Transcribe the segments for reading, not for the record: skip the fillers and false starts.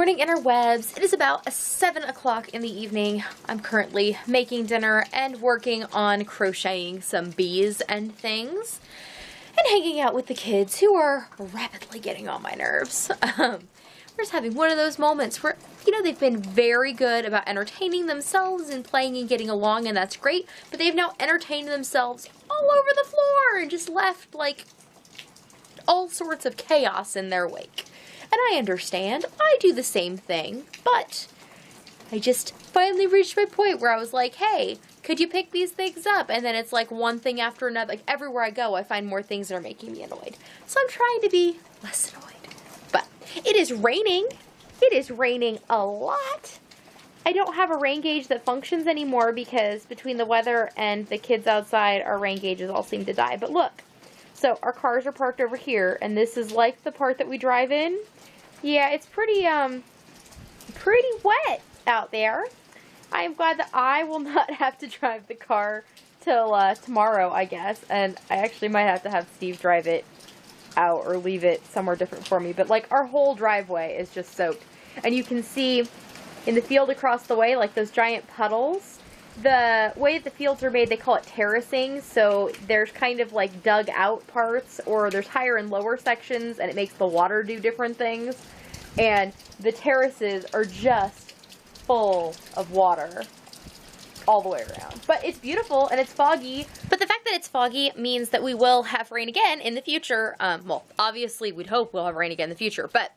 morning, interwebs. It is about 7 o'clock in the evening. I'm currently making dinner and working on crocheting some bees and things and hanging out with the kids who are rapidly getting on my nerves. We're just having one of those moments where, you know, they've been very good about entertaining themselves and playing and getting along, and that's great, but they've now entertained themselves all over the floor and just left, like, all sorts of chaos in their wake. And I understand, I do the same thing, but I just finally reached my point where I was like, hey, could you pick these things up? And then it's like one thing after another. Like everywhere I go, I find more things that are making me annoyed. So I'm trying to be less annoyed. But it is raining. It is raining a lot. I don't have a rain gauge that functions anymore because between the weather and the kids outside, our rain gauges all seem to die. But look, so our cars are parked over here, and this is like the part that we drive in. Yeah, it's pretty wet out there. I am glad that I will not have to drive the car till tomorrow, I guess. And I actually might have to have Steve drive it out or leave it somewhere different for me. But like our whole driveway is just soaked. And you can see in the field across the way, like those giant puddles. The way that the fields are made, they call it terracing. So there's kind of like dug out parts, or there's higher and lower sections, and it makes the water do different things. And the terraces are just full of water all the way around. But it's beautiful and it's foggy. But the fact that it's foggy means that we will have rain again in the future. Well, obviously we'd hope we'll have rain again in the future, but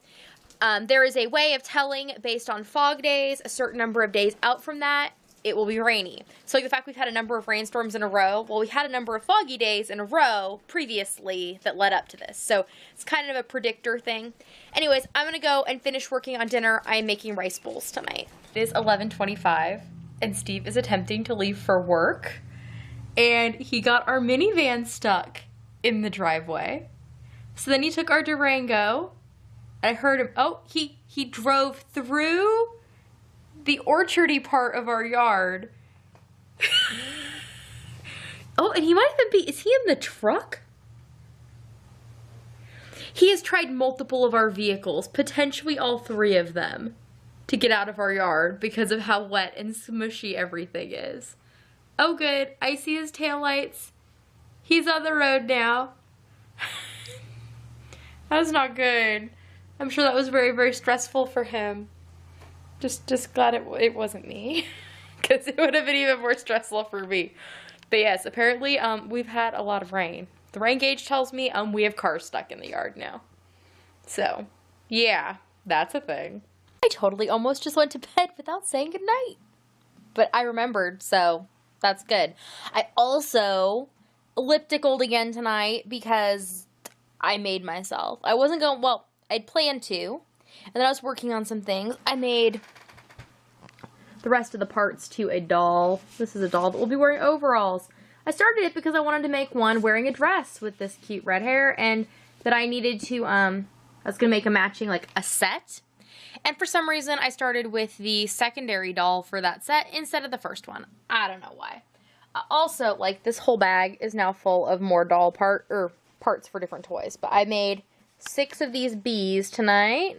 there is a way of telling based on fog days, a certain number of days out from that, it will be rainy. So like the fact we've had a number of rainstorms in a row, well, we had a number of foggy days in a row previously that led up to this. So it's kind of a predictor thing. Anyways, I'm gonna go and finish working on dinner. I am making rice bowls tonight. It is 11:25 and Steve is attempting to leave for work, and he got our minivan stuck in the driveway. So then he took our Durango, and I heard him, oh, he drove through the orchardy part of our yard. Oh, and he might even be, is he in the truck? He has tried multiple of our vehicles, potentially all three of them, to get out of our yard because of how wet and smushy everything is. Oh good, I see his taillights. He's on the road now. That's not good. I'm sure that was very, very stressful for him. Just glad it wasn't me, because it would have been even more stressful for me. But yes, apparently we've had a lot of rain. The rain gauge tells me we have cars stuck in the yard now. So yeah, that's a thing. I totally almost just went to bed without saying goodnight, but I remembered, so that's good. I also ellipticaled again tonight because I made myself. I wasn't going, well, I'd planned to. And then I was working on some things. I made the rest of the parts to a doll. This is a doll that will be wearing overalls. I started it because I wanted to make one wearing a dress with this cute red hair, and that I needed to, I was going to make a matching, like, a set. And for some reason, I started with the secondary doll for that set instead of the first one. I don't know why. Also, like, this whole bag is now full of more doll parts for different toys. But I made 6 of these bees tonight,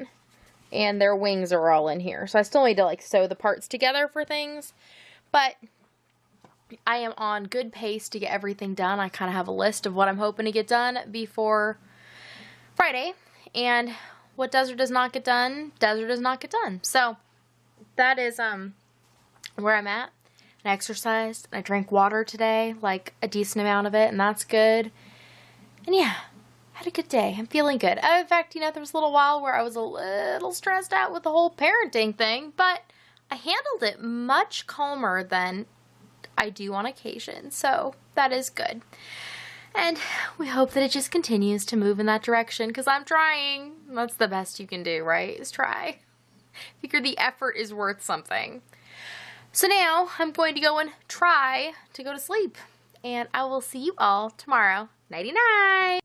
and their wings are all in here. So I still need to like sew the parts together for things, but I am on good pace to get everything done. I kind of have a list of what I'm hoping to get done before Friday, and what does or does not get done, does or does not get done. So that is where I'm at. I exercised, and I drank water today, like a decent amount of it, and that's good. And yeah, had a good day. I'm feeling good. In fact, you know, there was a little while where I was a little stressed out with the whole parenting thing, but I handled it much calmer than I do on occasion, so that is good. And we hope that it just continues to move in that direction, because I'm trying. That's the best you can do, right? Is try. Figure the effort is worth something. So now I'm going to go and try to go to sleep, and I will see you all tomorrow. Nighty-night!